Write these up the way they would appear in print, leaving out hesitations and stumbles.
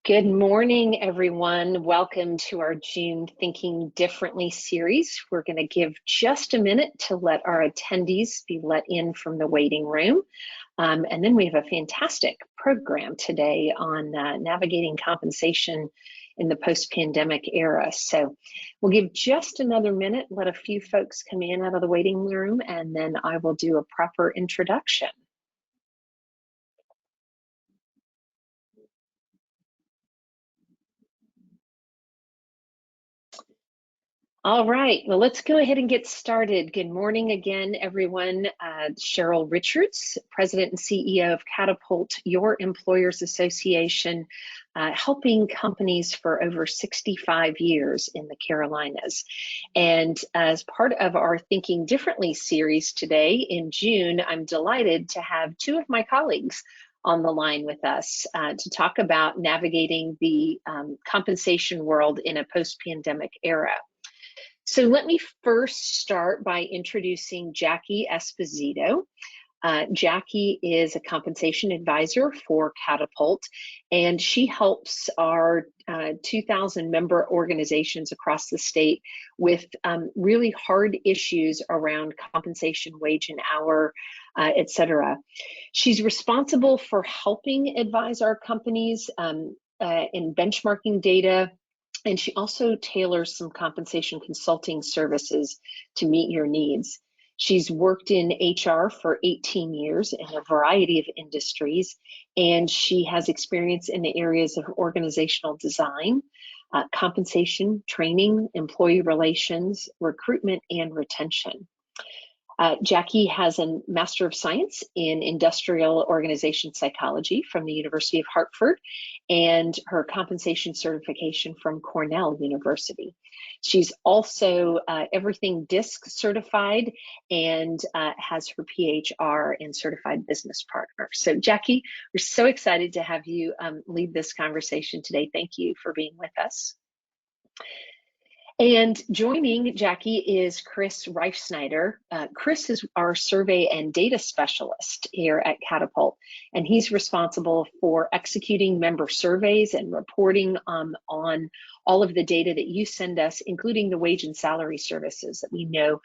Good morning, everyone. Welcome to our June Thinking Differently series. We're going to give just a minute to let our attendees be let in from the waiting room. And then we have a fantastic program today on navigating compensation in the post-pandemic era. So we'll give just another minute, let a few folks come in out of the waiting room, and then I will do a proper introduction. All right, well, let's go ahead and get started. Good morning again, everyone. Cheryl Richards, President and CEO of Catapult, your employers association, helping companies for over 65 years in the Carolinas. And as part of our Thinking Differently series today in June, I'm delighted to have two of my colleagues on the line with us to talk about navigating the compensation world in a post-pandemic era. So let me first start by introducing Jackie Esposito. Jackie is a compensation advisor for Catapult, and she helps our 2,000 member organizations across the state with really hard issues around compensation, wage and hour, et cetera. She's responsible for helping advise our companies in benchmarking data, and she also tailors some compensation consulting services to meet your needs. She's worked in HR for 18 years in a variety of industries, and she has experience in the areas of organizational design, compensation, training, employee relations, recruitment, and retention. Jackie has a Master of Science in Industrial Organization Psychology from the University of Hartford and her compensation certification from Cornell University. She's also everything DISC certified and has her PHR in Certified Business Partner. So Jackie, we're so excited to have you lead this conversation today. Thank you for being with us. And joining Jackie is Chris Reifsnyder. Chris is our survey and data specialist here at Catapult, and he's responsible for executing member surveys and reporting on all of the data that you send us, including the wage and salary services that we know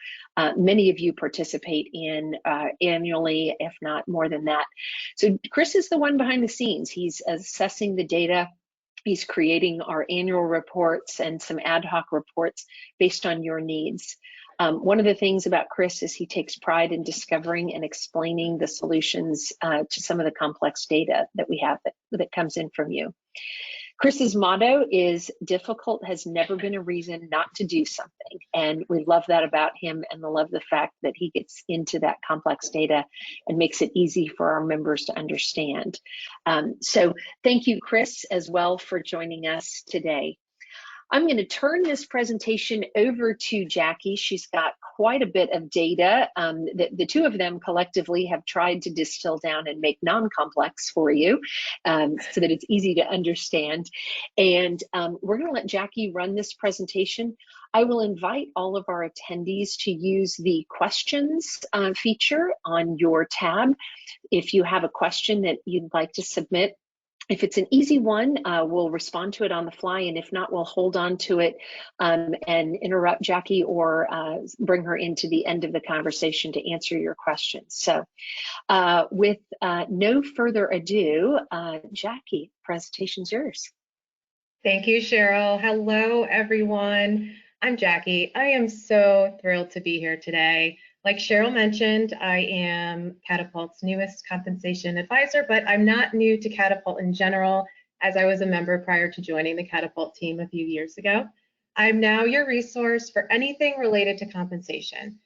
many of you participate in annually, if not more than that. So Chris is the one behind the scenes. He's assessing the data. He's creating our annual reports and some ad hoc reports based on your needs. One of the things about Chris is he takes pride in discovering and explaining the solutions to some of the complex data that we have that comes in from you. Chris's motto is difficult has never been a reason not to do something. And we love that about him, and love the fact that he gets into that complex data and makes it easy for our members to understand. So thank you, Chris, as well for joining us today. I'm going to turn this presentation over to Jackie. She's got quite a bit of data that the two of them collectively have tried to distill down and make non-complex for you so that it's easy to understand. And we're going to let Jackie run this presentation. I will invite all of our attendees to use the questions feature on your tab. If you have a question that you'd like to submit, if it's an easy one, we'll respond to it on the fly, and if not, we'll hold on to it and interrupt Jackie or bring her into the end of the conversation to answer your questions. So with no further ado, Jackie, presentation's yours. Thank you, Cheryl. Hello, everyone. I'm Jackie. I am so thrilled to be here today. Like Cheryl mentioned, I am Catapult's newest compensation advisor, but I'm not new to Catapult in general, as I was a member prior to joining the Catapult team a few years ago. I'm now your resource for anything related to compensation.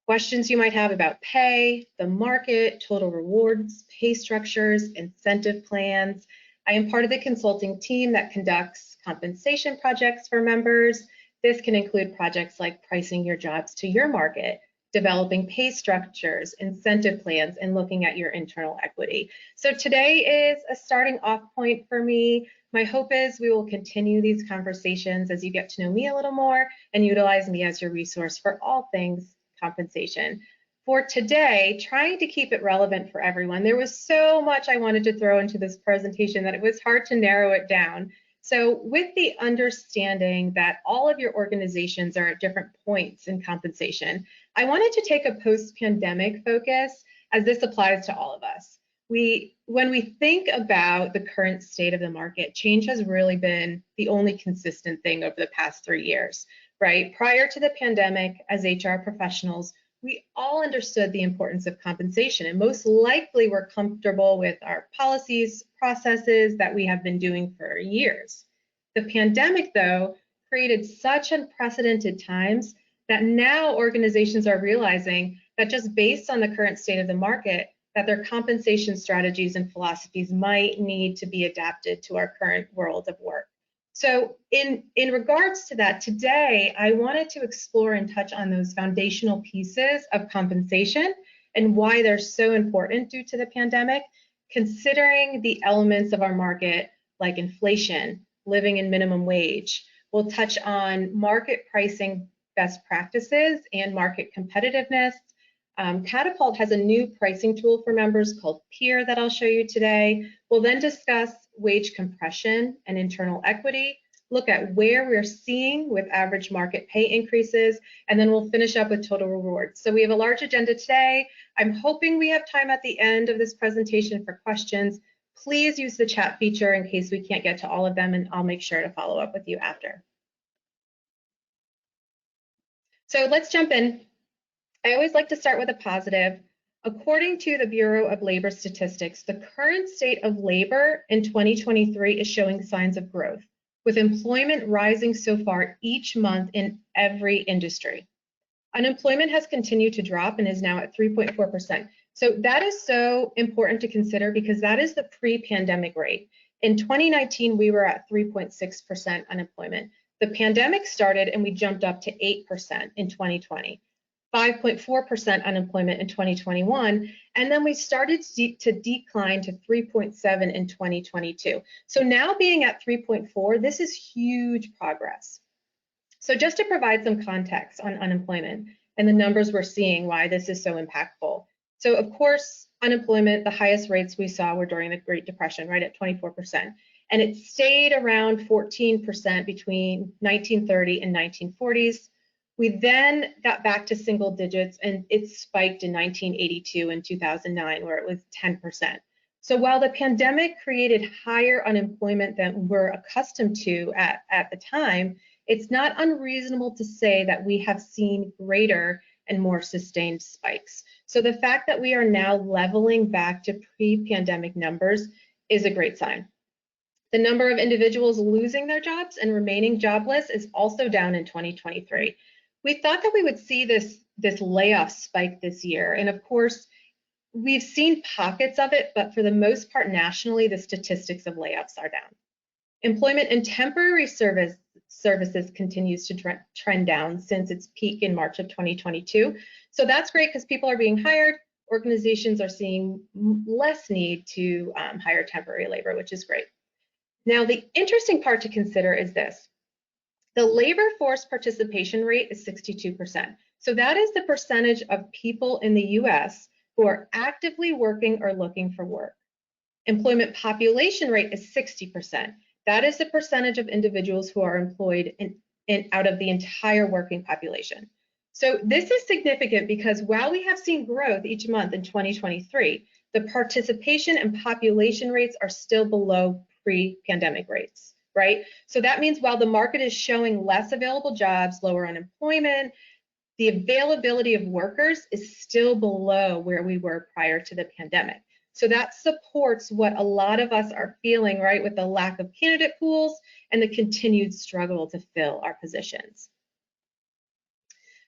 Questions you might have about pay, the market, total rewards, pay structures, incentive plans. I am part of the consulting team that conducts compensation projects for members. This can include projects like pricing your jobs to your market, developing pay structures, incentive plans, and looking at your internal equity. So today is a starting off point for me. My hope is we will continue these conversations as you get to know me a little more and utilize me as your resource for all things compensation. for today, trying to keep it relevant for everyone. There was so much I wanted to throw into this presentation that it was hard to narrow it down. So with the understanding that all of your organizations are at different points in compensation, I wanted to take a post-pandemic focus as this applies to all of us. When we think about the current state of the market, change has really been the only consistent thing over the past 3 years, right? Prior to the pandemic, as HR professionals, we all understood the importance of compensation and most likely we're comfortable with our policies, processes that we have been doing for years. The pandemic, though, created such unprecedented times that now organizations are realizing that just based on the current state of the market, that their compensation strategies and philosophies might need to be adapted to our current world of work. So in regards to that, today, I wanted to explore and touch on those foundational pieces of compensation and why they're so important due to the pandemic, considering the elements of our market like inflation, living in minimum wage. We'll touch on market pricing best practices and market competitiveness. Catapult has a new pricing tool for members called Peer that I'll show you today. We'll then discuss wage compression and internal equity, look at where we're seeing with average market pay increases, and then we'll finish up with total rewards. So we have a large agenda today. I'm hoping we have time at the end of this presentation for questions. Please use the chat feature in case we can't get to all of them, and I'll make sure to follow up with you after. So let's jump in. I always like to start with a positive. According to the Bureau of Labor Statistics, the current state of labor in 2023 is showing signs of growth, with employment rising so far each month in every industry. Unemployment has continued to drop and is now at 3.4%. So that is so important to consider because that is the pre-pandemic rate. In 2019, we were at 3.6% unemployment. The pandemic started and we jumped up to 8% in 2020. 5.4% unemployment in 2021, and then we started to decline to 3.7 in 2022. So now being at 3.4, this is huge progress. So just to provide some context on unemployment and the numbers we're seeing, why this is so impactful. So of course, unemployment, the highest rates we saw were during the Great Depression, right at 24%. And it stayed around 14% between 1930 and 1940s. We then got back to single digits and it spiked in 1982 and 2009 where it was 10%. So while the pandemic created higher unemployment than we're accustomed to at the time, it's not unreasonable to say that we have seen greater and more sustained spikes. So the fact that we are now leveling back to pre-pandemic numbers is a great sign. The number of individuals losing their jobs and remaining jobless is also down in 2023. We thought that we would see this layoff spike this year, and of course, we've seen pockets of it, but for the most part nationally, the statistics of layoffs are down. Employment in temporary services continues to trend down since its peak in March of 2022. So that's great because people are being hired, organizations are seeing less need to hire temporary labor, which is great. Now, the interesting part to consider is this. The labor force participation rate is 62%. So that is the percentage of people in the US who are actively working or looking for work. Employment population rate is 60%. That is the percentage of individuals who are employed out of the entire working population. So this is significant because while we have seen growth each month in 2023, the participation and population rates are still below pre-pandemic rates. Right? So that means while the market is showing less available jobs, lower unemployment, the availability of workers is still below where we were prior to the pandemic. So that supports what a lot of us are feeling, right, with the lack of candidate pools and the continued struggle to fill our positions.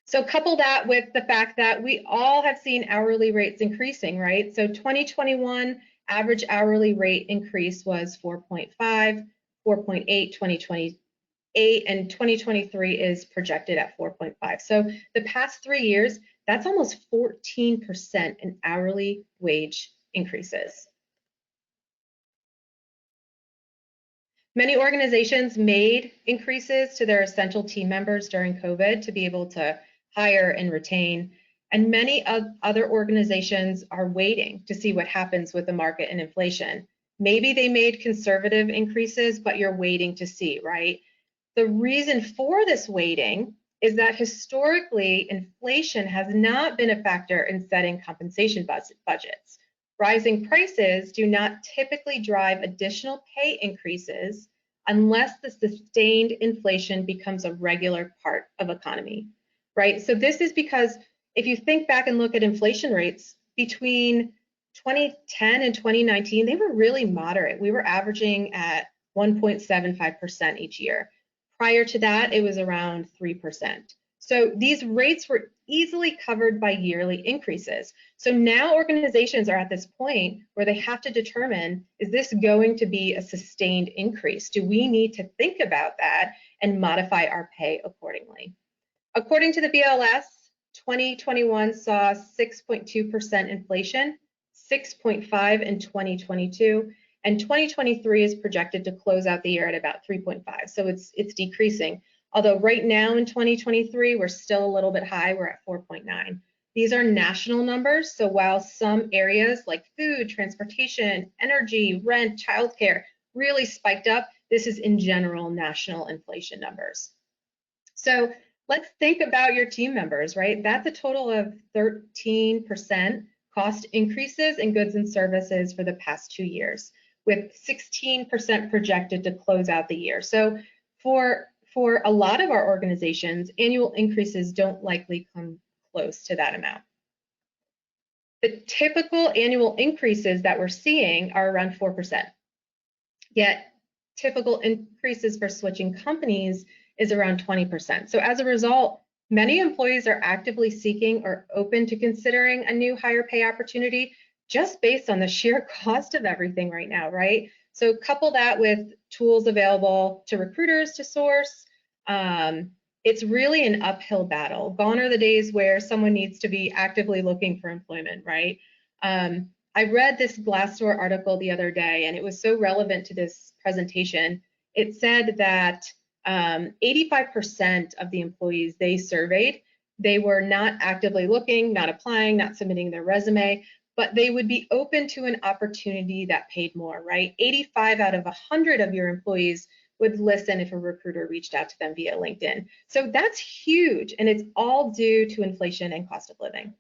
So couple that with the fact that we all have seen hourly rates increasing, right? So 2021 average hourly rate increase was 4.5. 4.8, 2028, and 2023 is projected at 4.5. So the past 3 years, that's almost 14% in hourly wage increases. Many organizations made increases to their essential team members during COVID to be able to hire and retain. And many other organizations are waiting to see what happens with the market and inflation. Maybe they made conservative increases, but you're waiting to see, right? The reason for this waiting is that historically, inflation has not been a factor in setting compensation budgets. Rising prices do not typically drive additional pay increases unless the sustained inflation becomes a regular part of economy, right? So this is because if you think back and look at inflation rates between 2010 and 2019, they were really moderate. We were averaging at 1.75% each year. Prior to that, it was around 3%. So these rates were easily covered by yearly increases. So now organizations are at this point where they have to determine, is this going to be a sustained increase? Do we need to think about that and modify our pay accordingly? According to the BLS, 2021 saw 6.2% inflation, 6.5 in 2022, and 2023 is projected to close out the year at about 3.5. So it's decreasing. Although right now in 2023, we're still a little bit high, we're at 4.9. These are national numbers. So while some areas like food, transportation, energy, rent, childcare really spiked up, this is in general national inflation numbers. So let's think about your team members, right? That's a total of 13% cost increases in goods and services for the past 2 years, with 16% projected to close out the year. So for a lot of our organizations, annual increases don't likely come close to that amount. The typical annual increases that we're seeing are around 4%. Yet typical increases for switching companies is around 20%. So as a result, many employees are actively seeking or open to considering a new higher pay opportunity just based on the sheer cost of everything right now, right? So couple that with tools available to recruiters to source, it's really an uphill battle. Gone are the days where someone needs to be actively looking for employment, right? I read this Glassdoor article the other day, and it was so relevant to this presentation. It said that 85% of the employees they surveyed, they were not actively looking, not applying, not submitting their resume, but they would be open to an opportunity that paid more, right? 85 out of 100 of your employees would listen if a recruiter reached out to them via LinkedIn. So that's huge, and it's all due to inflation and cost of living.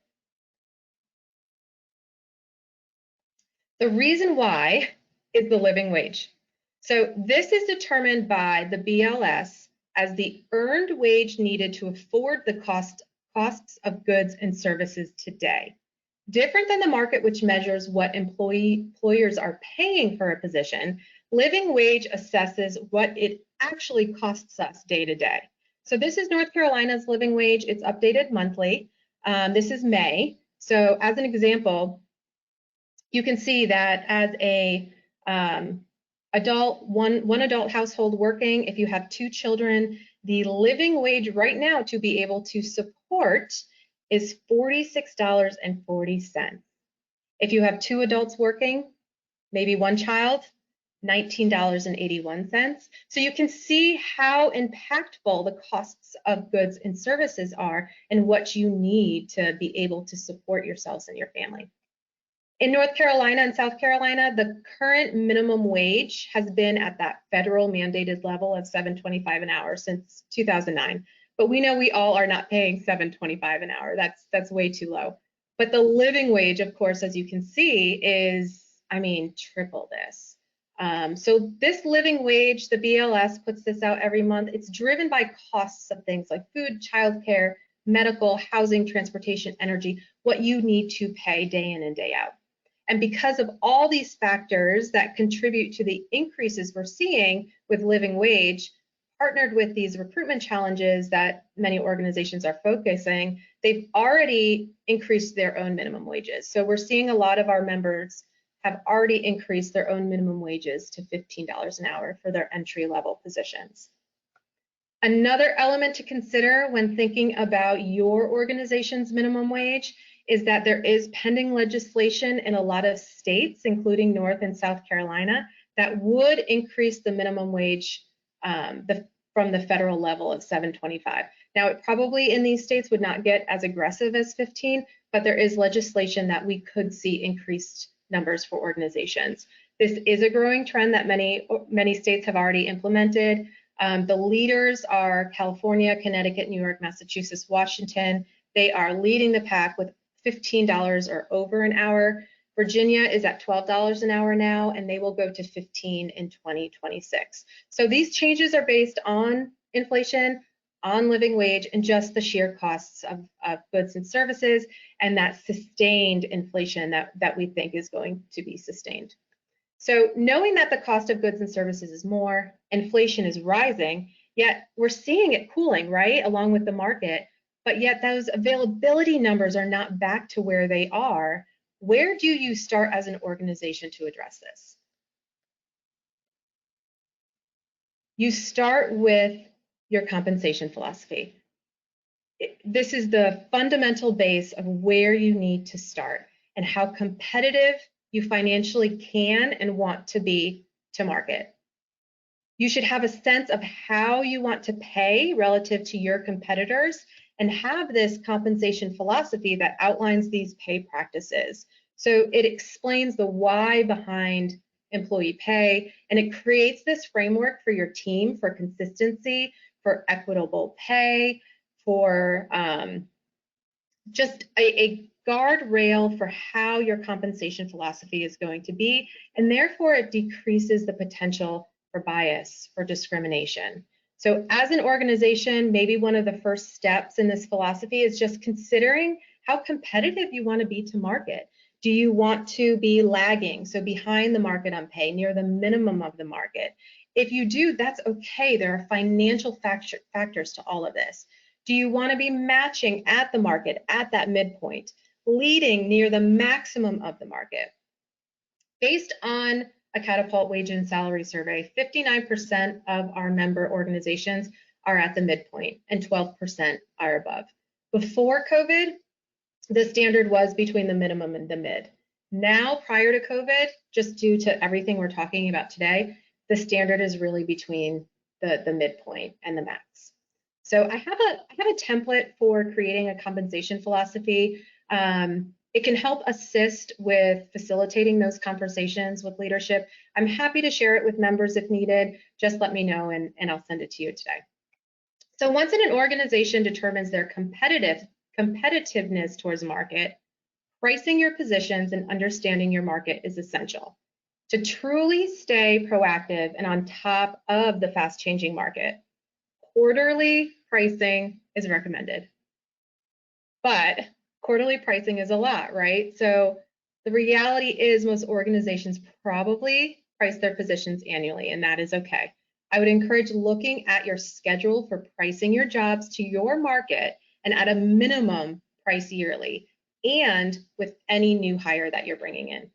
The reason why is the living wage. So this is determined by the BLS as the earned wage needed to afford the costs of goods and services today. Different than the market, which measures what employers are paying for a position, living wage assesses what it actually costs us day to day. So this is North Carolina's living wage. It's updated monthly. This is May. So as an example, you can see that as a one adult household working, if you have 2 children, the living wage right now to be able to support is $46.40. If you have 2 adults working, maybe 1 child, $19.81. So you can see how impactful the costs of goods and services are and what you need to be able to support yourselves and your family. In North Carolina and South Carolina, the current minimum wage has been at that federal mandated level of $7.25 an hour since 2009. But we know we all are not paying $7.25 an hour. That's way too low. But the living wage, of course, as you can see, is, I mean, triple this. So this living wage, the BLS puts this out every month. It's driven by costs of things like food, childcare, medical, housing, transportation, energy, what you need to pay day in and day out. And because of all these factors that contribute to the increases we're seeing with living wage, partnered with these recruitment challenges that many organizations are focusing, they've already increased their own minimum wages. So we're seeing a lot of our members have already increased their own minimum wages to $15 an hour for their entry-level positions. Another element to consider when thinking about your organization's minimum wage is that there is pending legislation in a lot of states, including North and South Carolina, that would increase the minimum wage from the federal level of $7.25. Now, it probably in these states would not get as aggressive as 15, but there is legislation that we could see increased numbers for organizations. This is a growing trend that many states have already implemented. The leaders are California, Connecticut, New York, Massachusetts, Washington. They are leading the pack with $15 or over an hour. Virginia is at $12 an hour now, and they will go to 15 in 2026. So these changes are based on inflation, on living wage, and just the sheer costs of goods and services, and that sustained inflation that we think is going to be sustained. So knowing that the cost of goods and services is more, inflation is rising, yet we're seeing it cooling, right, along with the market, but yet those availability numbers are not back to where they are. Where do you start as an organization to address this? You start with your compensation philosophy. This is the fundamental base of where you need to start and how competitive you financially can and want to be to market. You should have a sense of how you want to pay relative to your competitors and have this compensation philosophy that outlines these pay practices. So it explains the why behind employee pay, and it creates this framework for your team for consistency, for equitable pay, for just a guardrail for how your compensation philosophy is going to be, and therefore it decreases the potential for bias, for discrimination. So as an organization, maybe one of the first steps in this philosophy is just considering how competitive you want to be to market. Do you want to be lagging, so behind the market on pay, near the minimum of the market? If you do, that's okay. There are financial factors to all of this. Do you want to be matching at the market, at that midpoint, leading near the maximum of the market? Based on a Catapult wage and salary survey, 59% of our member organizations are at the midpoint and 12% are above. Before COVID, the standard was between the minimum and the mid. Now, prior to COVID, just due to everything we're talking about today, the standard is really between the midpoint and the max. So I have a template for creating a compensation philosophy. It can help assist with facilitating those conversations with leadership. I'm happy to share it with members if needed. Just let me know and I'll send it to you today. So once an organization determines their competitiveness towards market, pricing your positions and understanding your market is essential. To truly stay proactive and on top of the fast-changing market, quarterly pricing is recommended. But quarterly pricing is a lot, right? So the reality is most organizations probably price their positions annually, and that is okay. I would encourage looking at your schedule for pricing your jobs to your market and at a minimum price yearly, and with any new hire that you're bringing in.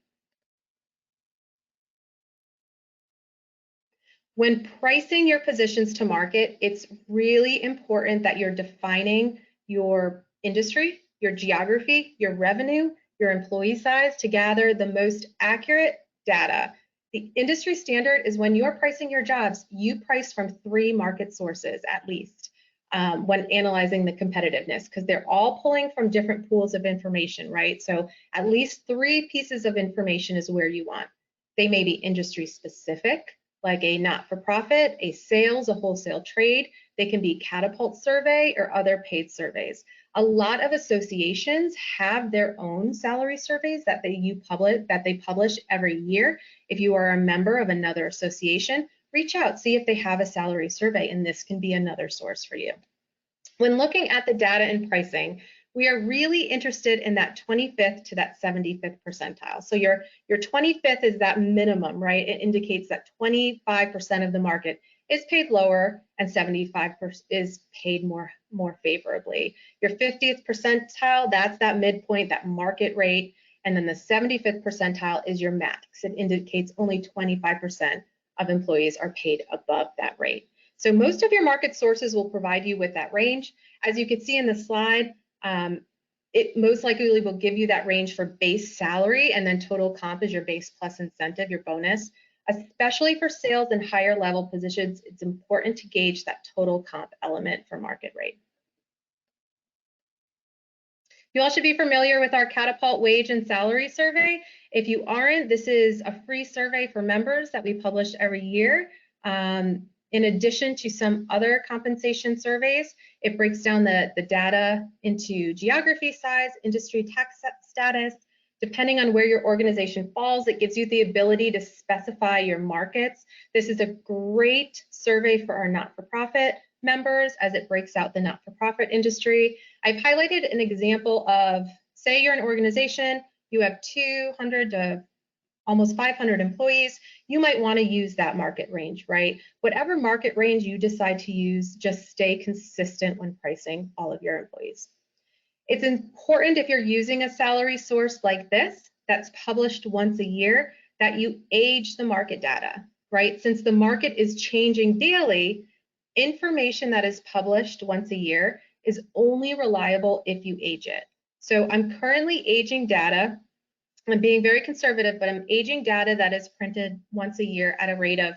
When pricing your positions to market, it's really important that you're defining your industry, your geography, your revenue, your employee size to gather the most accurate data. The industry standard is when you're pricing your jobs, you price from 3 market sources at least when analyzing the competitiveness, because they're all pulling from different pools of information, right? So at least 3 pieces of information is where you want. They may be industry specific, like a not-for-profit, a sales, a wholesale trade. They can be Catapult survey or other paid surveys. A lot of associations have their own salary surveys that they publish every year. If you are a member of another association, reach out, see if they have a salary survey, and this can be another source for you. When looking at the data and pricing, we are really interested in that 25th to that 75th percentile. So your 25th is that minimum, right? It indicates that 25% of the market is paid lower and 75% is paid more favorably. Your 50th percentile, that's that midpoint, that market rate. And then the 75th percentile is your max. It indicates only 25% of employees are paid above that rate. So most of your market sources will provide you with that range. As you can see in the slide, it most likely will give you that range for base salary, and then total comp is your base plus incentive, your bonus. Especially for sales and higher level positions, it's important to gauge that total comp element for market rate. You all should be familiar with our Catapult Wage and Salary Survey. If you aren't, this is a free survey for members that we publish every year. In addition to some other compensation surveys, it breaks down the data into geography, size, industry, tax status. Depending on where your organization falls, it gives you the ability to specify your markets. This is a great survey for our not-for-profit members as it breaks out the not-for-profit industry. I've highlighted an example of, say you're an organization, you have 200 to almost 500 employees, you might want to use that market range, right? Whatever market range you decide to use, just stay consistent when pricing all of your employees. It's important if you're using a salary source like this, that's published once a year, that you age the market data, right? Since the market is changing daily, information that is published once a year is only reliable if you age it. So I'm currently aging data. I'm being very conservative, but I'm aging data that is printed once a year at a rate of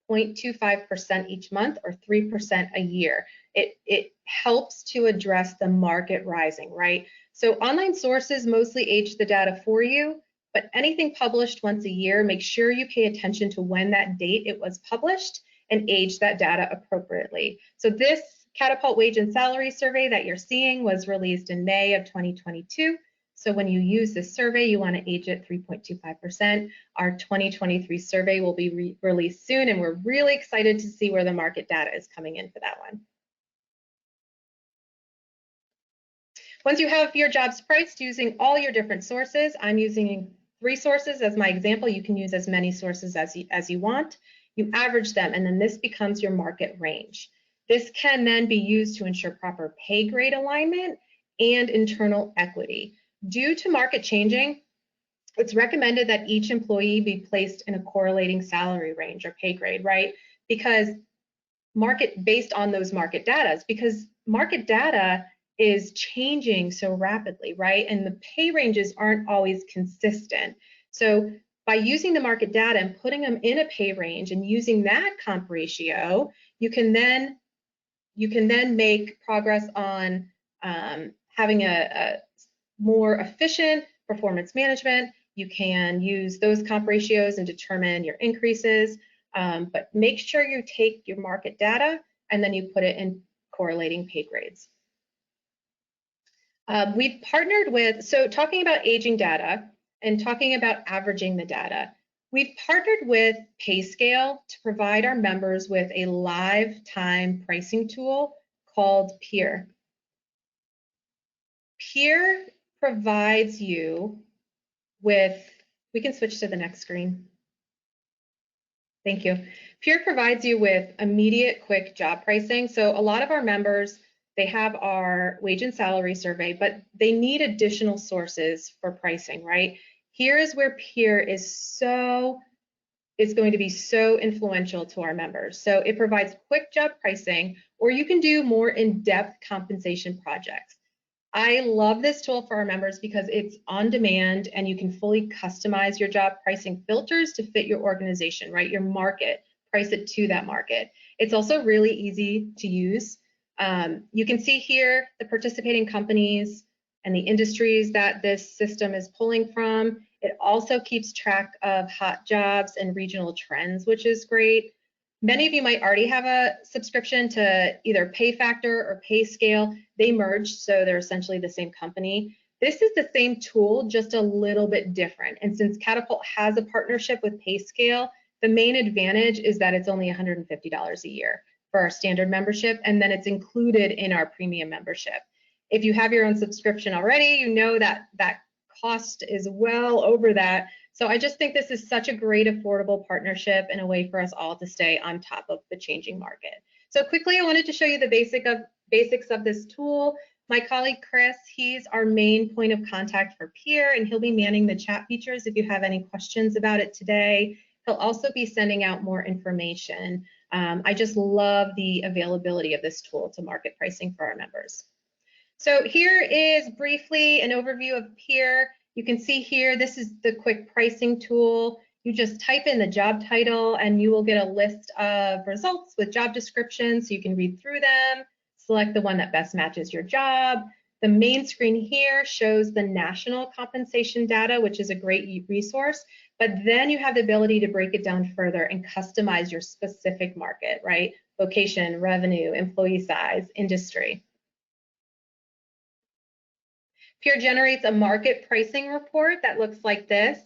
0.25% each month or 3% a year. It helps to address the market rising, right? So online sources mostly age the data for you, but anything published once a year, make sure you pay attention to when that date it was published and age that data appropriately. So this Catapult Wage and Salary Survey that you're seeing was released in May of 2022. So when you use this survey, you want to age it 3.25%. Our 2023 survey will be released soon, and we're really excited to see where the market data is coming in for that one. Once you have your jobs priced using all your different sources, I'm using 3 sources as my example. You can use as many sources as you want. You average them, and then this becomes your market range. This can then be used to ensure proper pay grade alignment and internal equity. Due to market changing, it's recommended that each employee be placed in a correlating salary range or pay grade, right? Because based on those market data, because market data is changing so rapidly, right? And the pay ranges aren't always consistent. So by using the market data and putting them in a pay range and using that comp ratio, you can then make progress on having a more efficient performance management. You can use those comp ratios and determine your increases, but make sure you take your market data and then you put it in correlating pay grades. We've partnered with, so talking about aging data and talking about averaging the data, we've partnered with Payscale to provide our members with a live time pricing tool called Peer. Peer provides you with, we can switch to the next screen. Thank you. Peer provides you with immediate, quick job pricing. So a lot of our members, they have our wage and salary survey, but they need additional sources for pricing, right? Here is where Peer is going to be so influential to our members. So it provides quick job pricing, or you can do more in-depth compensation projects. I love this tool for our members because it's on demand and you can fully customize your job pricing filters to fit your organization, right? Your market, price it to that market. It's also really easy to use. You can see here the participating companies and the industries that this system is pulling from. It also keeps track of hot jobs and regional trends, which is great. Many of you might already have a subscription to either PayFactor or Payscale. They merged, so they're essentially the same company. This is the same tool, just a little bit different. And since Catapult has a partnership with Payscale, the main advantage is that it's only $150 a year for our standard membership, and then it's included in our premium membership. If you have your own subscription already, you know that that cost is well over that. So I just think this is such a great affordable partnership and a way for us all to stay on top of the changing market. So quickly, I wanted to show you the basics of this tool. My colleague Chris, he's our main point of contact for Peer, and he'll be manning the chat features if you have any questions about it today. He'll also be sending out more information. I just love the availability of this tool to market pricing for our members. So here is briefly an overview of Peer. You can see here, this is the quick pricing tool. You just type in the job title and you will get a list of results with job descriptions so you can read through them, select the one that best matches your job. The main screen here shows the national compensation data, which is a great resource, but then you have the ability to break it down further and customize your specific market, right? Location, revenue, employee size, industry. Peer generates a market pricing report that looks like this.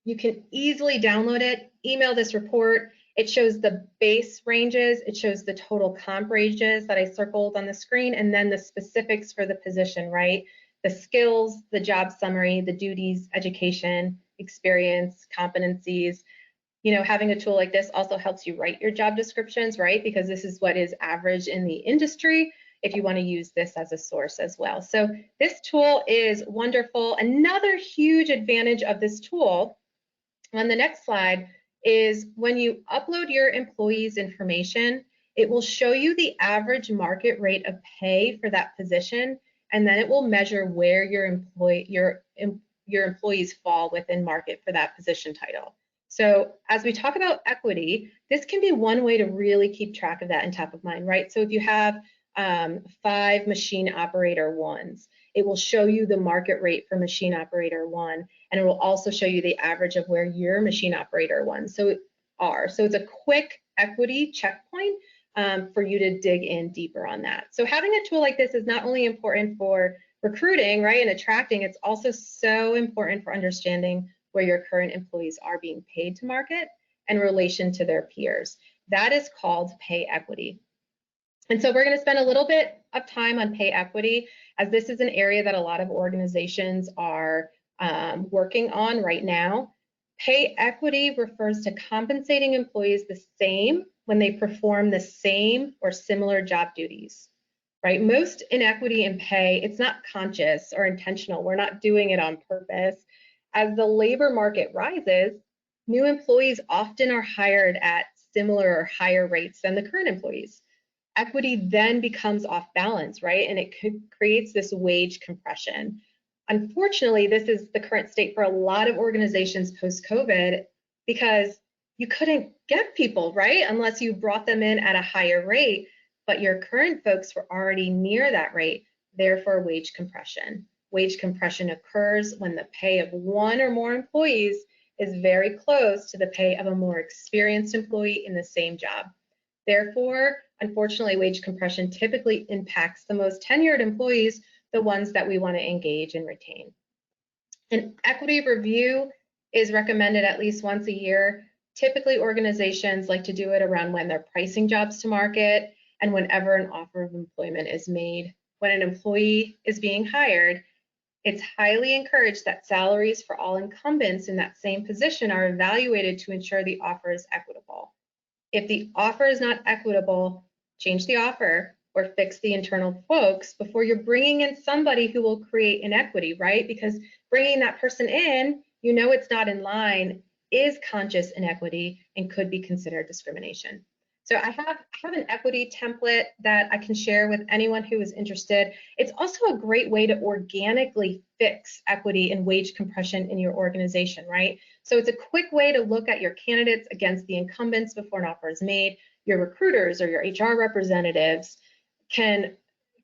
You can easily download it, email this report. It shows the base ranges, it shows the total comp ranges that I circled on the screen, and then the specifics for the position, right? The skills, the job summary, the duties, education, experience, competencies. You know, having a tool like this also helps you write your job descriptions, right? Because this is what is average in the industry, if you want to use this as a source as well. So this tool is wonderful. Another huge advantage of this tool on the next slide is when you upload your employees' information, it will show you the average market rate of pay for that position, and then it will measure where your employees fall within market for that position title. So as we talk about equity, this can be one way to really keep track of that and top of mind, right? So if you have 5 machine operator ones, it will show you the market rate for machine operator 1, and it will also show you the average of where your machine operator 1 are. So it's a quick equity checkpoint for you to dig in deeper on that. So having a tool like this is not only important for recruiting, right, and attracting, it's also so important for understanding where your current employees are being paid to market in relation to their peers. That is called pay equity. And so we're going to spend a little bit of time on pay equity, as this is an area that a lot of organizations are working on right now. Pay equity refers to compensating employees the same when they perform the same or similar job duties, right? Most inequity in pay, it's not conscious or intentional. We're not doing it on purpose. As the labor market rises, new employees often are hired at similar or higher rates than the current employees. Equity then becomes off balance, right? And it creates this wage compression. Unfortunately, this is the current state for a lot of organizations post-COVID, because you couldn't get people, right? Unless you brought them in at a higher rate, but your current folks were already near that rate, therefore wage compression. Wage compression occurs when the pay of one or more employees is very close to the pay of a more experienced employee in the same job. Therefore, unfortunately, wage compression typically impacts the most tenured employees, the ones that we want to engage and retain. An equity review is recommended at least once a year. Typically, organizations like to do it around when they're pricing jobs to market and whenever an offer of employment is made. When an employee is being hired, it's highly encouraged that salaries for all incumbents in that same position are evaluated to ensure the offer is equitable. If the offer is not equitable, change the offer or fix the internal folks before you're bringing in somebody who will create inequity, right? Because bringing that person in, you know it's not in line, is conscious inequity and could be considered discrimination. So I have an equity template that I can share with anyone who is interested. It's also a great way to organically fix equity and wage compression in your organization, right? So it's a quick way to look at your candidates against the incumbents before an offer is made. Your recruiters or your HR representatives can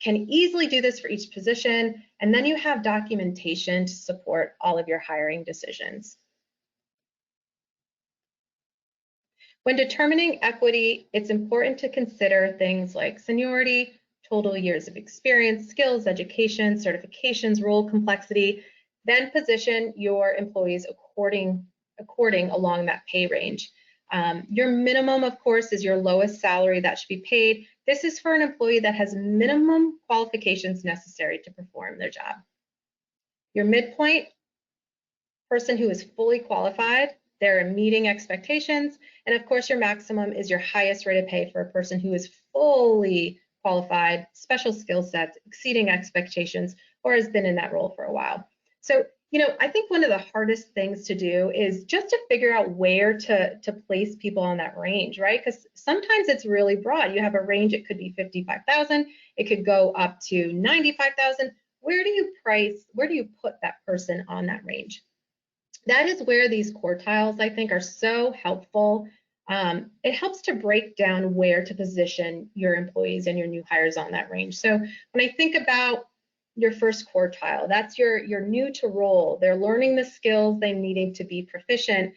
easily do this for each position, and then you have documentation to support all of your hiring decisions. When determining equity, it's important to consider things like seniority, total years of experience, skills, education, certifications, role complexity, then position your employees according along that pay range. Your minimum, of course, is your lowest salary that should be paid. This is for an employee that has minimum qualifications necessary to perform their job. Your midpoint, person who is fully qualified, they're meeting expectations, and of course your maximum is your highest rate of pay for a person who is fully qualified, special skill sets, exceeding expectations, or has been in that role for a while. So, you know, I think one of the hardest things to do is just to figure out where to place people on that range, right? Because sometimes it's really broad. You have a range, it could be 55,000, it could go up to 95,000. Where do you put that person on that range? That is where these quartiles, I think, are so helpful. It helps to break down where to position your employees and your new hires on that range. So when I think about your first quartile. That's your new to role. They're learning the skills they needing to be proficient.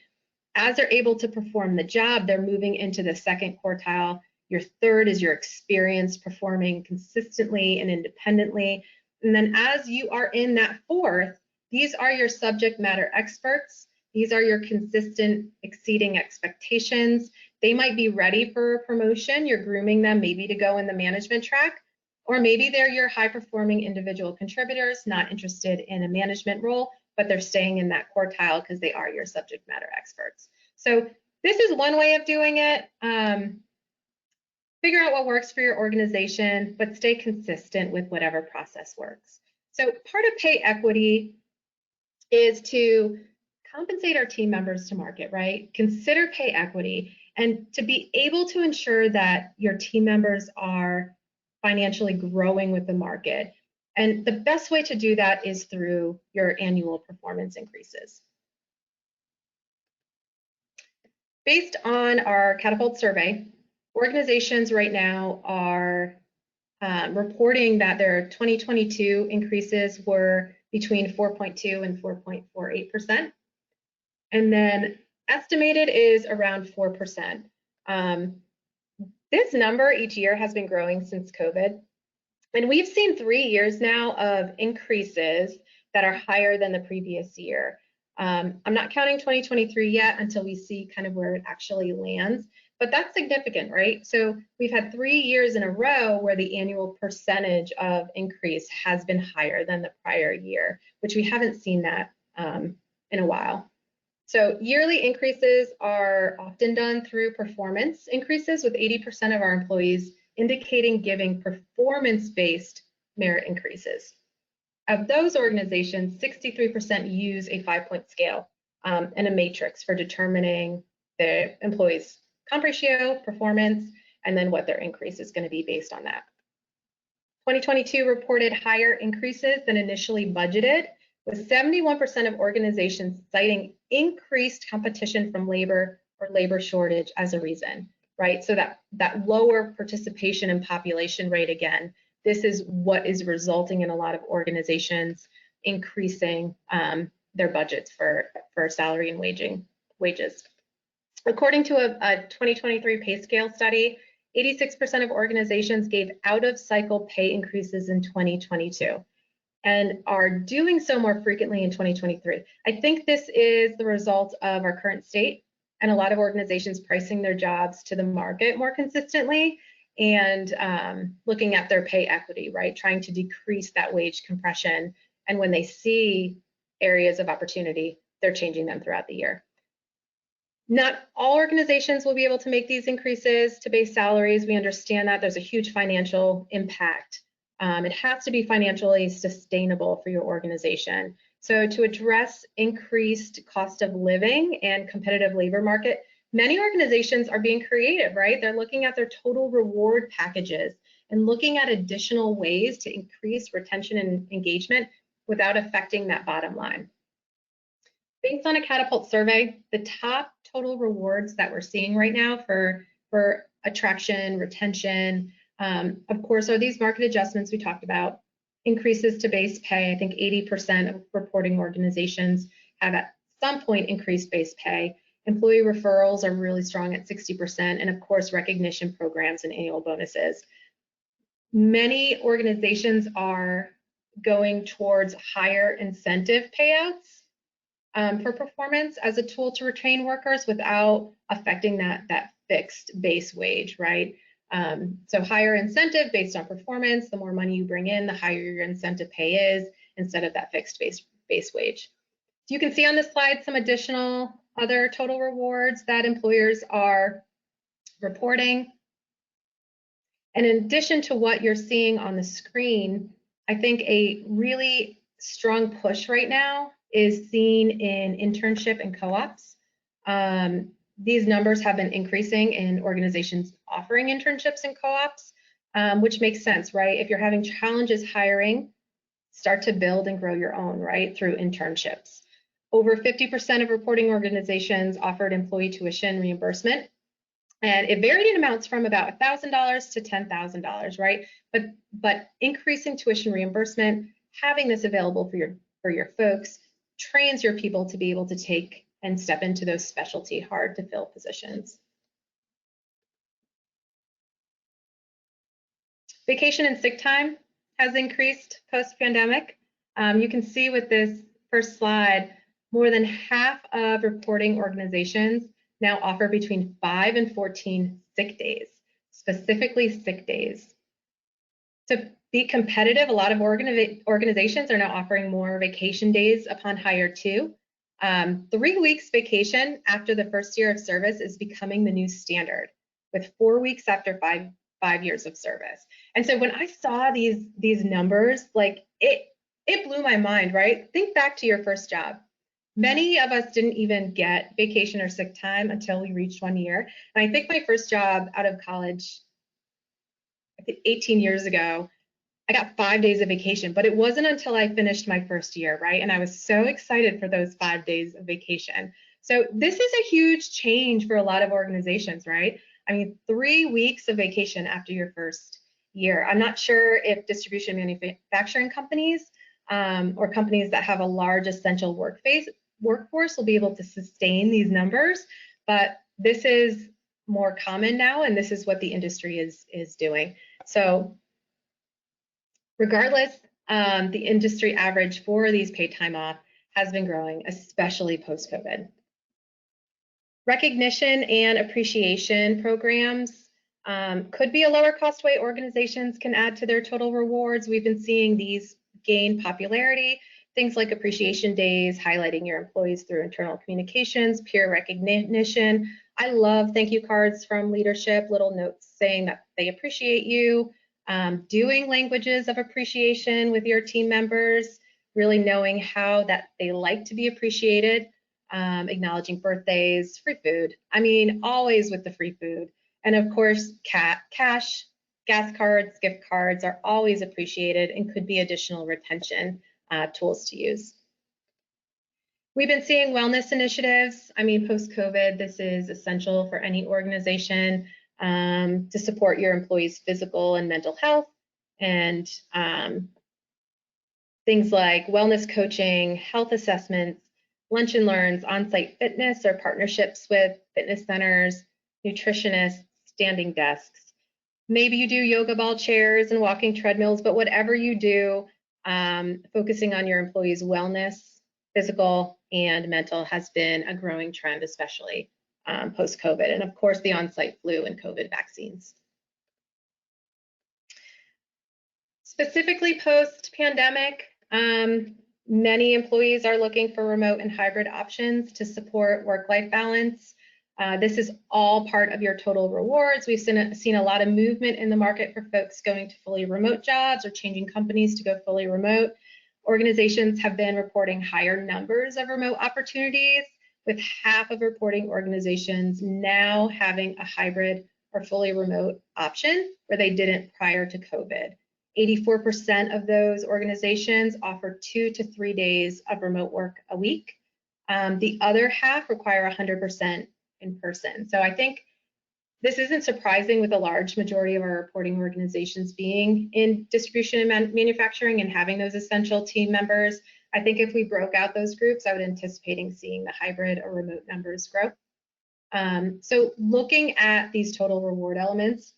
As they're able to perform the job, they're moving into the second quartile. Your third is your experience performing consistently and independently. And then as you are in that fourth, these are your subject matter experts. These are your consistent exceeding expectations. They might be ready for a promotion. You're grooming them maybe to go in the management track, or maybe they're your high performing individual contributors, not interested in a management role, but they're staying in that quartile because they are your subject matter experts. So this is one way of doing it. Figure out what works for your organization, but stay consistent with whatever process works. So part of pay equity is to compensate our team members to market, right? Consider pay equity and to be able to ensure that your team members are financially growing with the market. And the best way to do that is through your annual performance increases. Based on our Catapult survey, organizations right now are reporting that their 2022 increases were between 4.2 and 4.48%. And then estimated is around 4%. This number each year has been growing since COVID. And we've seen 3 years now of increases that are higher than the previous year. I'm not counting 2023 yet until we see kind of where it actually lands, but that's significant, right? So we've had 3 years in a row where the annual percentage of increase has been higher than the prior year, which we haven't seen that in a while. So yearly increases are often done through performance increases, with 80% of our employees indicating giving performance-based merit increases. Of those organizations, 63% use a 5-point scale and a matrix for determining the employees' comp ratio, performance, and then what their increase is going to be based on that. 2022 reported higher increases than initially budgeted, with 71% of organizations citing increased competition from labor or labor shortage as a reason, right? So that lower participation and population rate, again, this is what is resulting in a lot of organizations increasing their budgets for salary and wages. According to a 2023 Payscale study, 86% of organizations gave out-of-cycle pay increases in 2022 and are doing so more frequently in 2023. I think this is the result of our current state and a lot of organizations pricing their jobs to the market more consistently and looking at their pay equity, right? Trying to decrease that wage compression. And when they see areas of opportunity, they're changing them throughout the year. Not all organizations will be able to make these increases to base salaries. We understand that there's a huge financial impact. It has to be financially sustainable for your organization. So to address increased cost of living and competitive labor market, many organizations are being creative, right? They're looking at their total reward packages and looking at additional ways to increase retention and engagement without affecting that bottom line. Based on a Catapult survey, the top total rewards that we're seeing right now for attraction, retention, of course, are these market adjustments we talked about, increases to base pay. I think 80% of reporting organizations have at some point increased base pay. Employee referrals are really strong at 60%, and of course, recognition programs and annual bonuses. Many organizations are going towards higher incentive payouts for performance as a tool to retain workers without affecting that fixed base wage, right? So higher incentive based on performance, the more money you bring in, the higher your incentive pay is instead of that fixed base wage. So you can see on this slide some additional other total rewards that employers are reporting. And in addition to what you're seeing on the screen, I think a really strong push right now is seen in internship and co-ops. These numbers have been increasing in organizations offering internships and co-ops, which makes sense, right? If you're having challenges hiring, start to build and grow your own, right, through internships. Over 50% of reporting organizations offered employee tuition reimbursement, and it varied in amounts from about $1,000 to $10,000, right? But increasing tuition reimbursement having this available for your folks trains your people to be able to take and step into those specialty, hard to fill positions. Vacation and sick time has increased post-pandemic. You can see with this first slide, more than half of reporting organizations now offer between 5 and 14 sick days, specifically sick days. To be competitive, a lot of organizations are now offering more vacation days upon hire too. 3 weeks vacation after the first year of service is becoming the new standard, with 4 weeks after five years of service. And so when I saw these numbers, like it blew my mind, right? Think back to your first job. Many of us didn't even get vacation or sick time until we reached 1 year. And I think my first job out of college, I think 18 years ago, I got 5 days of vacation, but it wasn't until I finished my first year, right? And I was so excited for those 5 days of vacation. So this is a huge change for a lot of organizations, right? I mean, 3 weeks of vacation after your first year. I'm not sure if distribution manufacturing companies or companies that have a large essential workforce will be able to sustain these numbers, but this is more common now, and this is what the industry is doing. So regardless, the industry average for these paid time off has been growing, especially post-COVID. Recognition and appreciation programs could be a lower cost way organizations can add to their total rewards. We've been seeing these gain popularity. Things like appreciation days, highlighting your employees through internal communications, peer recognition. I love thank you cards from leadership, little notes saying that they appreciate you, doing languages of appreciation with your team members, really knowing how that they like to be appreciated, acknowledging birthdays, free food. I mean, always with the free food. And of course, cash, gas cards, gift cards are always appreciated and could be additional retention tools to use. We've been seeing wellness initiatives. I mean, post-COVID, this is essential for any organization to support your employees' physical and mental health, and things like wellness coaching, health assessments, lunch and learns, on-site fitness or partnerships with fitness centers, nutritionists, standing desks. Maybe you do yoga ball chairs and walking treadmills, but whatever you do, focusing on your employees' wellness, physical and mental, has been a growing trend, especially post-COVID, and of course the on-site flu and COVID vaccines. Specifically post-pandemic, many employees are looking for remote and hybrid options to support work-life balance. This is all part of your total rewards. We've seen a lot of movement in the market for folks going to fully remote jobs or changing companies to go fully remote. Organizations have been reporting higher numbers of remote opportunities, with half of reporting organizations now having a hybrid or fully remote option where they didn't prior to COVID. 84% of those organizations offer 2 to 3 days of remote work a week. The other half require 100% in person. So I think this isn't surprising, with a large majority of our reporting organizations being in distribution and manufacturing and having those essential team members. I think if we broke out those groups, I would anticipate seeing the hybrid or remote numbers grow. So looking at these total reward elements,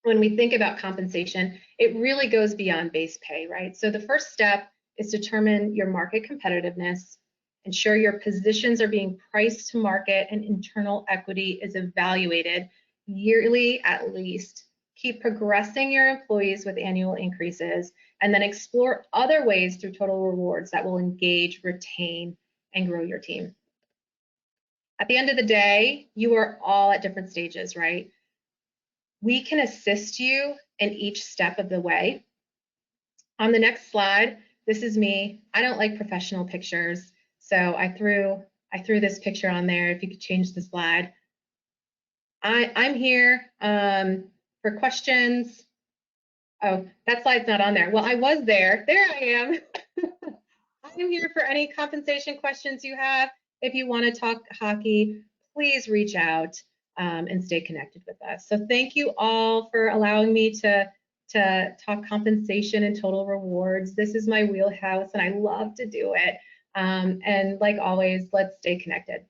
when we think about compensation, it really goes beyond base pay, right? So the first step is determine your market competitiveness, ensure your positions are being priced to market and internal equity is evaluated yearly at least. Keep progressing your employees with annual increases, and then explore other ways through total rewards that will engage, retain, and grow your team. At the end of the day, you are all at different stages, right? We can assist you in each step of the way. On the next slide, this is me. I don't like professional pictures, so I threw this picture on there. If you could change the slide. I'm here for questions. Oh, that slide's not on there. Well, I was there. There I am. I'm here for any compensation questions you have. If you want to talk hockey, please reach out and stay connected with us. So thank you all for allowing me to to talk compensation and total rewards. This is my wheelhouse and I love to do it. And like always, let's stay connected.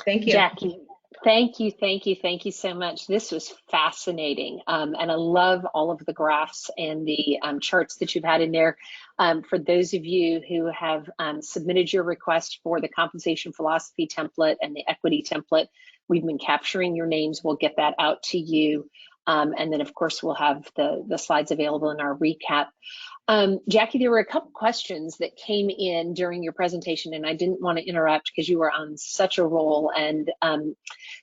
Thank you. Jackie, thank you so much. This was fascinating, and I love all of the graphs and the charts that you've had in there. For those of you who have submitted your request for the compensation philosophy template and the equity template, we've been capturing your names. We'll get that out to you, and then of course we'll have the slides available in our recap. Jackie, there were a couple questions that came in during your presentation, and I didn't want to interrupt because you were on such a roll. And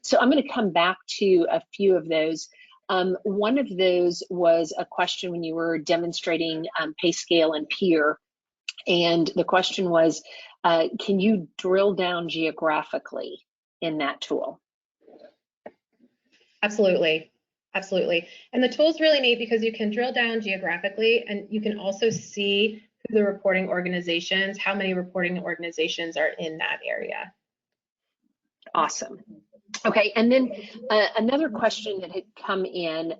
so I'm going to come back to a few of those. One of those was a question when you were demonstrating Payscale and Peer. And the question was, can you drill down geographically in that tool? Absolutely. Absolutely. And the tool's really neat because you can drill down geographically and you can also see who the reporting organizations, how many reporting organizations are in that area. Awesome. Okay, and then another question that had come in,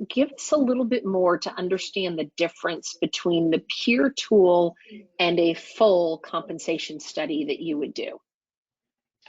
give us a little bit more to understand the difference between the peer tool and a full compensation study that you would do.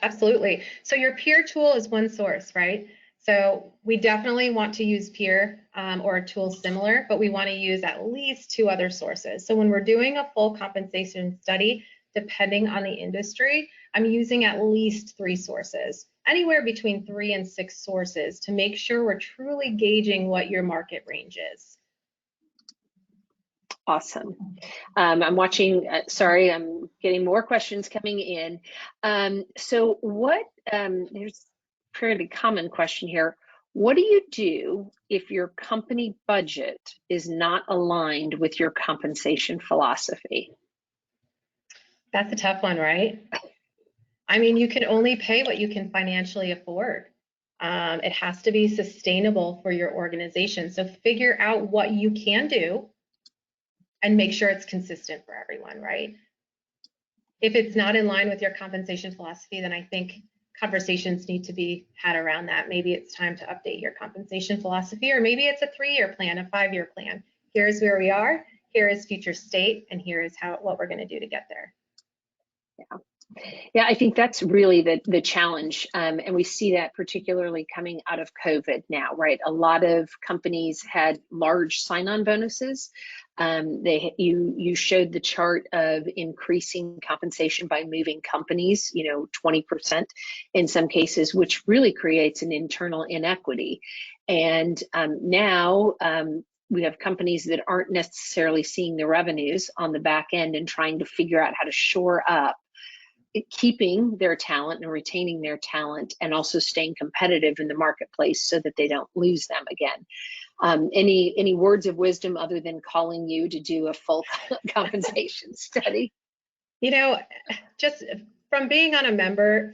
Absolutely. So your peer tool is one source, right? So we definitely want to use peer or a tool similar, but we want to use at least 2 other sources. So when we're doing a full compensation study, depending on the industry, I'm using at least 3 sources, anywhere between 3 and 6 sources to make sure we're truly gauging what your market range is. Awesome. I'm watching, sorry, I'm getting more questions coming in. So what, there's a fairly common question here. What do you do if your company budget is not aligned with your compensation philosophy? That's a tough one, right? I mean, you can only pay what you can financially afford. It has to be sustainable for your organization. So figure out what you can do and make sure it's consistent for everyone, right? If it's not in line with your compensation philosophy, then I think conversations need to be had around that. Maybe it's time to update your compensation philosophy, or maybe it's a 3-year plan, a 5-year plan. Here's where we are, here is future state, and here is what we're going to do to get there. Yeah, I think that's really the challenge, and we see that particularly coming out of COVID now, right? A lot of companies had large sign-on bonuses. You showed the chart of increasing compensation by moving companies, 20% in some cases, which really creates an internal inequity. And now we have companies that aren't necessarily seeing the revenues on the back end and trying to figure out how to shore up keeping their talent and retaining their talent, and also staying competitive in the marketplace so that they don't lose them again. Any words of wisdom other than calling you to do a full compensation study? Just from being on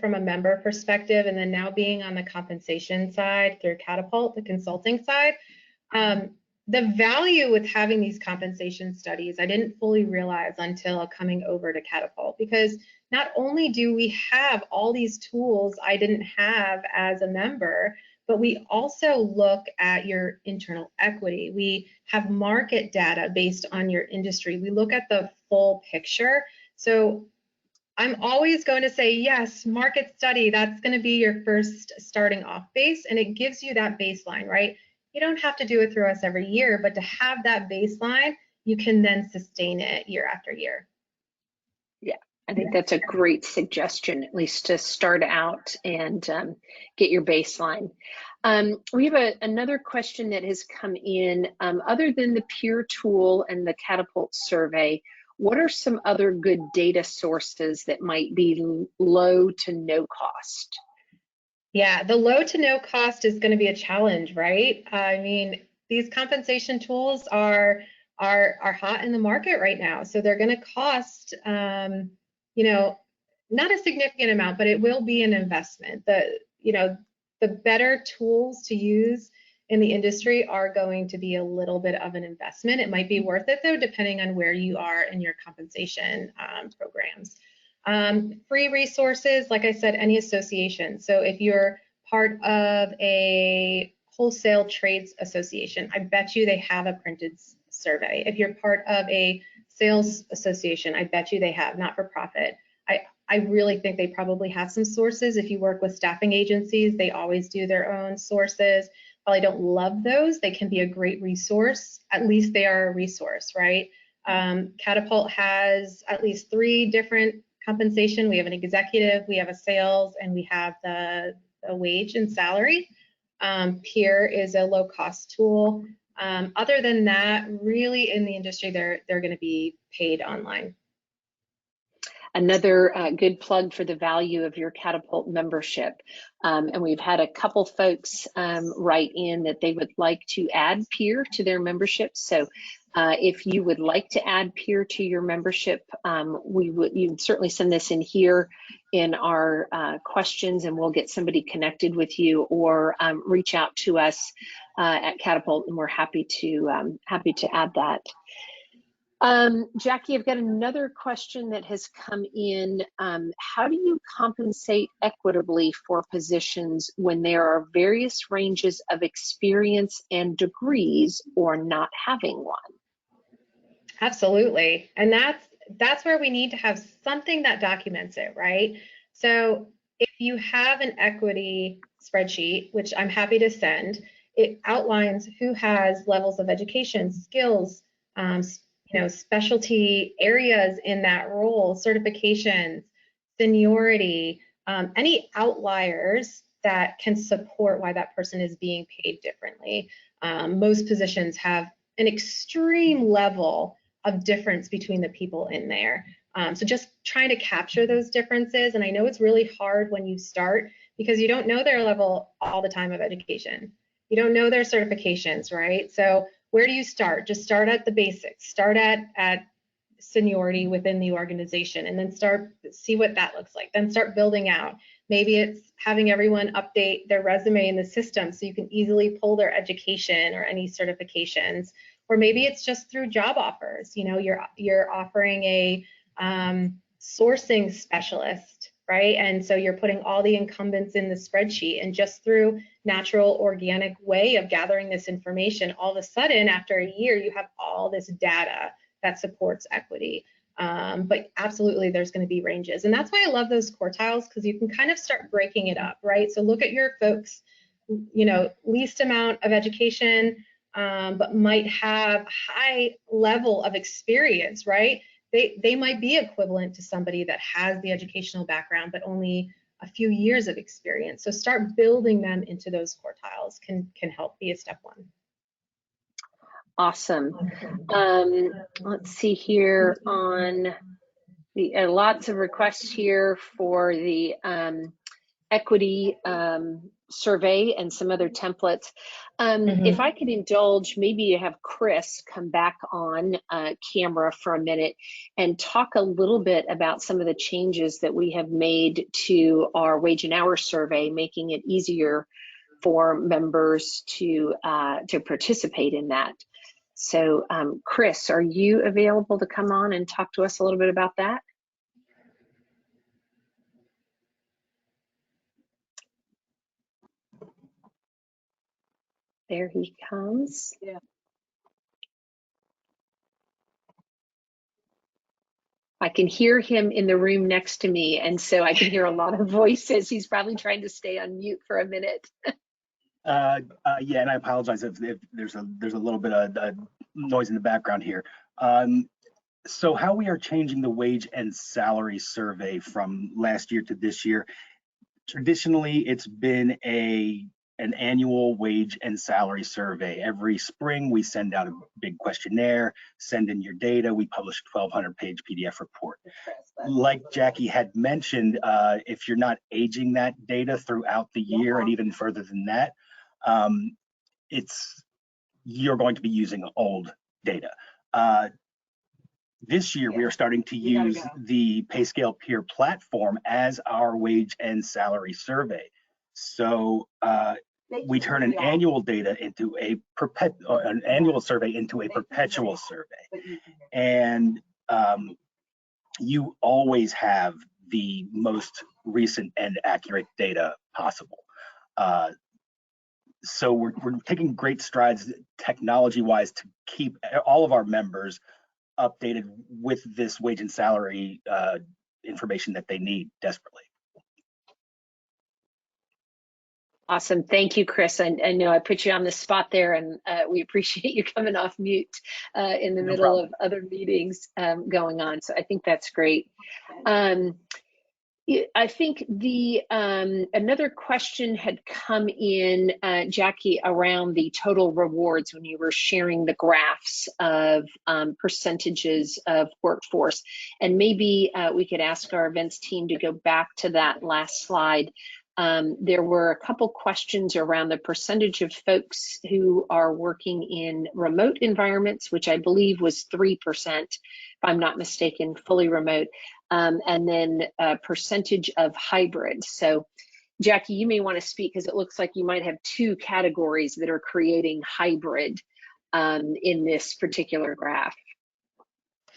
from a member perspective, and then now being on the compensation side through Catapult, the consulting side, the value with having these compensation studies, I didn't fully realize until coming over to Catapult, because not only do we have all these tools I didn't have as a member, but we also look at your internal equity. We have market data based on your industry. We look at the full picture. So I'm always going to say, yes, market study, that's going to be your first starting off base, and it gives you that baseline, right? You don't have to do it through us every year, but to have that baseline, you can then sustain it year after year. Yeah, I think that's a great suggestion, at least to start out and get your baseline. We have another question that has come in. Other than the peer tool and the Catapult survey, what are some other good data sources that might be low to no cost? Yeah, the low to no cost is going to be a challenge, right? I mean, these compensation tools are hot in the market right now, so they're going to cost, not a significant amount, but it will be an investment. The better tools to use in the industry are going to be a little bit of an investment. It might be worth it though, depending on where you are in your compensation programs. Free resources, like I said, any association. So if you're part of a wholesale trades association, I bet you they have a printed survey. If you're part of a sales association, I bet you they have, not for profit. I really think they probably have some sources. If you work with staffing agencies, they always do their own sources. While I don't love those, they can be a great resource. At least they are a resource, right? Catapult has at least 3 different compensation. We have an executive, we have a sales, and we have the wage and salary. Peer is a low-cost tool. Other than that, really in the industry, they're going to be paid online. Another good plug for the value of your Catapult membership. And we've had a couple folks write in that they would like to add Peer to their membership. So if you would like to add Peer to your membership, you can certainly send this in here in our questions, and we'll get somebody connected with you, or reach out to us at Catapult, and we're happy to add that. Jackie, I've got another question that has come in. How do you compensate equitably for positions when there are various ranges of experience and degrees, or not having one? Absolutely, and that's where we need to have something that documents it, right? So if you have an equity spreadsheet, which I'm happy to send, it outlines who has levels of education, skills, specialty areas in that role, certifications, seniority, any outliers that can support why that person is being paid differently. Most positions have an extreme level of difference between the people in there. So just trying to capture those differences. And I know it's really hard when you start, because you don't know their level all the time of education. You don't know their certifications, right? So where do you start? Just start at the basics. Start at seniority within the organization, and then see what that looks like. Then start building out. Maybe it's having everyone update their resume in the system so you can easily pull their education or any certifications. Or maybe it's just through job offers. You're offering a sourcing specialist, right? And so you're putting all the incumbents in the spreadsheet, and just through natural organic way of gathering this information, all of a sudden after a year you have all this data that supports equity. But absolutely there's going to be ranges, and that's why I love those quartiles, because you can kind of start breaking it up, right? So look at your folks, least amount of education, but might have high level of experience, right? They might be equivalent to somebody that has the educational background but only a few years of experience. So start building them into those quartiles can help be a step 1. Awesome. Let's see here on the lots of requests here for the equity survey and some other templates. If I could indulge, maybe have Chris come back on camera for a minute and talk a little bit about some of the changes that we have made to our wage and hour survey, making it easier for members to participate in that. So Chris, are you available to come on and talk to us a little bit about that? There he comes. Yeah. I can hear him in the room next to me, and so I can hear a lot of voices. He's probably trying to stay on mute for a minute. Yeah, and I apologize if there's a little bit of noise in the background here. So how we are changing the wage and salary survey from last year to this year. Traditionally, it's been an annual wage and salary survey. Every spring, we send out a big questionnaire, send in your data. We publish a 1,200-page PDF report. Like Jackie had mentioned, if you're not aging that data throughout the year and even further than that, you're going to be using old data. This year, we are starting to use the Payscale Peer platform as our wage and salary survey. So we turn an annual data into an annual survey into a perpetual survey, and you always have the most recent and accurate data possible. So we're taking great strides technology-wise to keep all of our members updated with this wage and salary information that they need desperately. Awesome. Thank you, Chris. I know I put you on the spot there, and we appreciate you coming off mute in the middle of other meetings going on. So I think that's great. I think the another question had come in, Jackie, around the total rewards when you were sharing the graphs of percentages of workforce. And maybe we could ask our events team to go back to that last slide. There were a couple questions around the percentage of folks who are working in remote environments, which I believe was 3%, if I'm not mistaken, fully remote, and then a percentage of hybrid. So Jackie, you may want to speak because it looks like you might have two categories that are creating hybrid in this particular graph.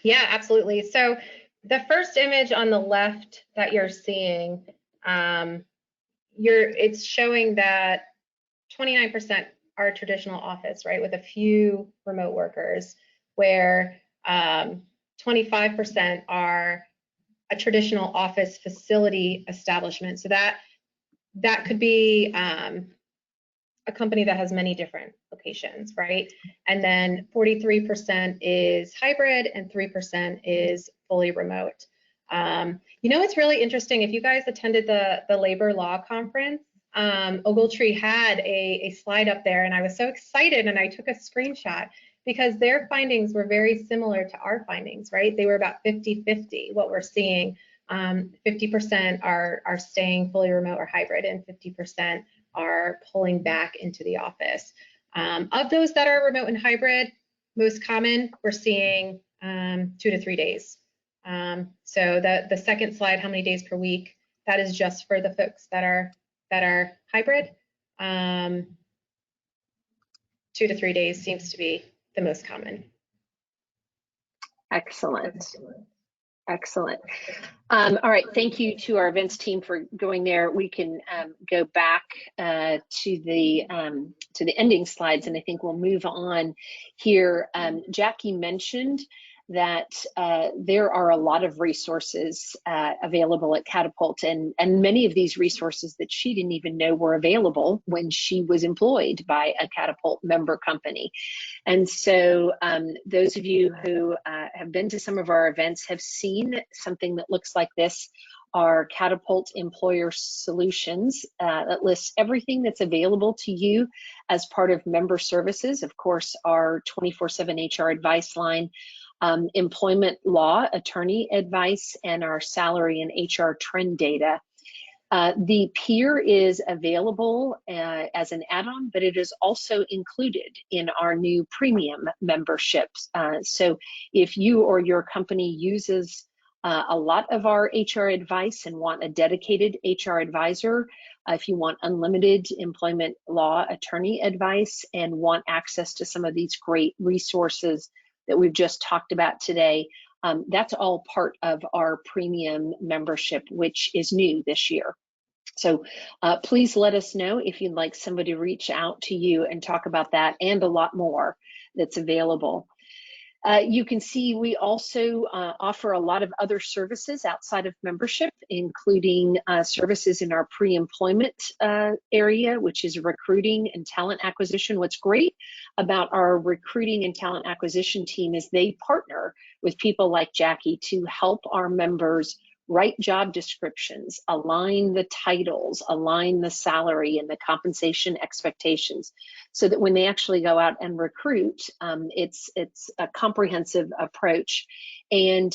Yeah, absolutely. So the first image on the left that you're seeing, it's showing that 29% are traditional office, right, with a few remote workers, where 25% are a traditional office facility establishment. So that could be a company that has many different locations, right? And then 43% is hybrid and 3% is fully remote. You know, it's really interesting. If you guys attended the labor law conference, Ogletree had a slide up there, and I was so excited, and I took a screenshot because their findings were very similar to our findings, right? They were about 50-50, what we're seeing. 50% are staying fully remote or hybrid, and 50% are pulling back into the office. Of those that are remote and hybrid, most common, we're seeing 2 to 3 days. So the second slide, how many days per week, that is just for the folks that are hybrid. 2 to 3 days seems to be the most common. Excellent. Excellent. All right, thank you to our events team for going there. We can go back to the ending slides, and I think we'll move on here. Jackie mentioned that there are a lot of resources available at Catapult, and many of these resources that she didn't even know were available when she was employed by a Catapult member company. And so those of you who have been to some of our events have seen something that looks like this, our Catapult Employer Solutions that lists everything that's available to you as part of member services. Of course, our 24/7 HR advice line, employment law attorney advice, and our salary and HR trend data. The peer is available as an add-on, but it is also included in our new premium memberships. So if you or your company uses a lot of our HR advice and want a dedicated HR advisor, if you want unlimited employment law attorney advice and want access to some of these great resources that we've just talked about today, that's all part of our premium membership, which is new this year. So please let us know if you'd like somebody to reach out to you and talk about that and a lot more that's available. You can see we also offer a lot of other services outside of membership, including services in our pre-employment area, which is recruiting and talent acquisition. What's great about our recruiting and talent acquisition team is they partner with people like Jackie to help our members write job descriptions, align the titles, align the salary and the compensation expectations, so that when they actually go out and recruit, it's a comprehensive approach. And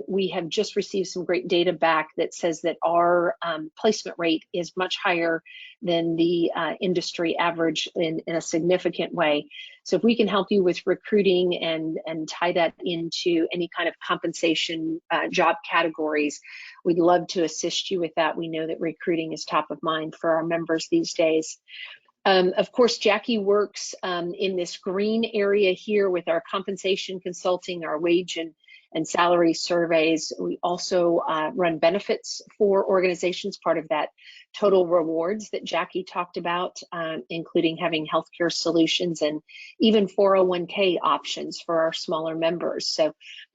we have just received some great data back that says that our placement rate is much higher than the industry average in a significant way. So if we can help you with recruiting and tie that into any kind of compensation job categories, we'd love to assist you with that. We know that recruiting is top of mind for our members these days. Of course, Jackie works in this green area here with our compensation consulting, our wage and and salary surveys. We also run benefits for organizations, part of that total rewards that Jackie talked about, including having healthcare solutions and even 401k options for our smaller members. So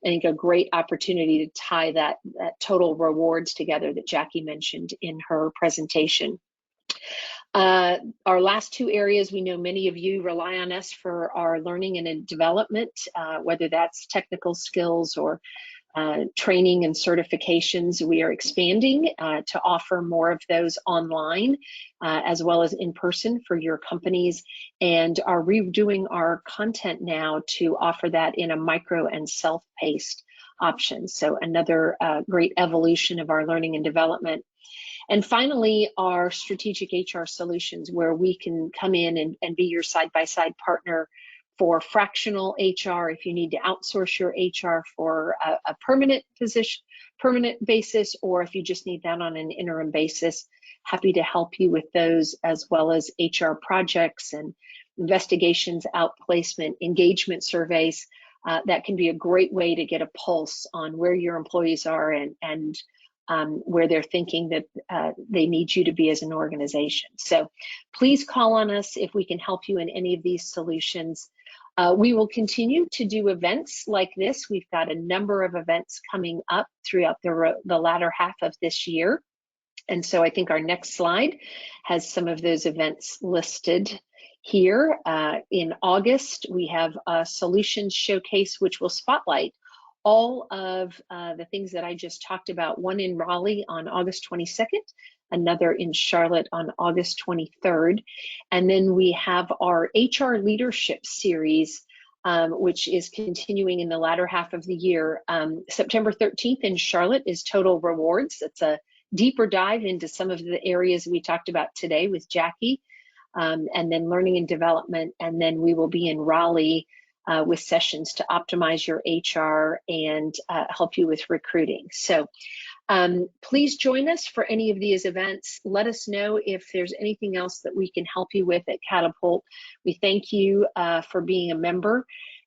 I think a great opportunity to tie that total rewards together that Jackie mentioned in her presentation. Our last two areas, we know many of you rely on us for our learning and development, whether that's technical skills or training and certifications. We are expanding to offer more of those online as well as in person for your companies, and are redoing our content now to offer that in a micro and self-paced option. So another great evolution of our learning and development. And finally, our strategic HR solutions, where we can come in and be your side-by-side partner for fractional HR if you need to outsource your HR for a permanent position, permanent basis, or if you just need that on an interim basis. Happy to help you with those, as well as HR projects and investigations, outplacement, engagement surveys. That can be a great way to get a pulse on where your employees are and where they're thinking that they need you to be as an organization. So please call on us if we can help you in any of these solutions. We will continue to do events like this. We've got a number of events coming up throughout the latter half of this year. And so I think our next slide has some of those events listed here. In August, we have a solutions showcase, which will spotlight all of the things that I just talked about, one in Raleigh on August 22nd, another in Charlotte on August 23rd. And then we have our HR leadership series, which is continuing in the latter half of the year. September 13th in Charlotte is Total Rewards. It's a deeper dive into some of the areas we talked about today with Jackie, and then learning and development. And then we will be in Raleigh with sessions to optimize your HR and help you with recruiting. So please join us for any of these events. Let us know if there's anything else that we can help you with at Catapult. We thank you for being a member,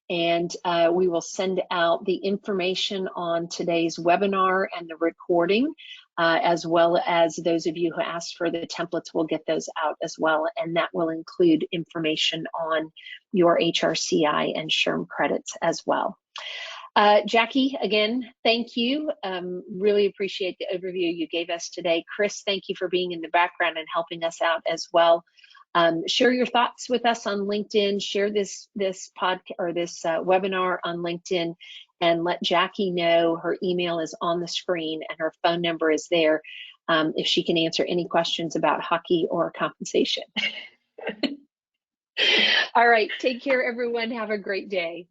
and we will send out the information on today's webinar and the recording, as well as those of you who asked for the templates will get those out as well, and that will include information on your HRCI and SHRM credits as well. Jackie, again, thank you. Really appreciate the overview you gave us today. Chris, thank you for being in the background and helping us out as well. Share your thoughts with us on LinkedIn. Share this podcast or this webinar on LinkedIn, and let Jackie know. Her email is on the screen and her phone number is there if she can answer any questions about hockey or compensation. All right, take care, everyone. Have a great day.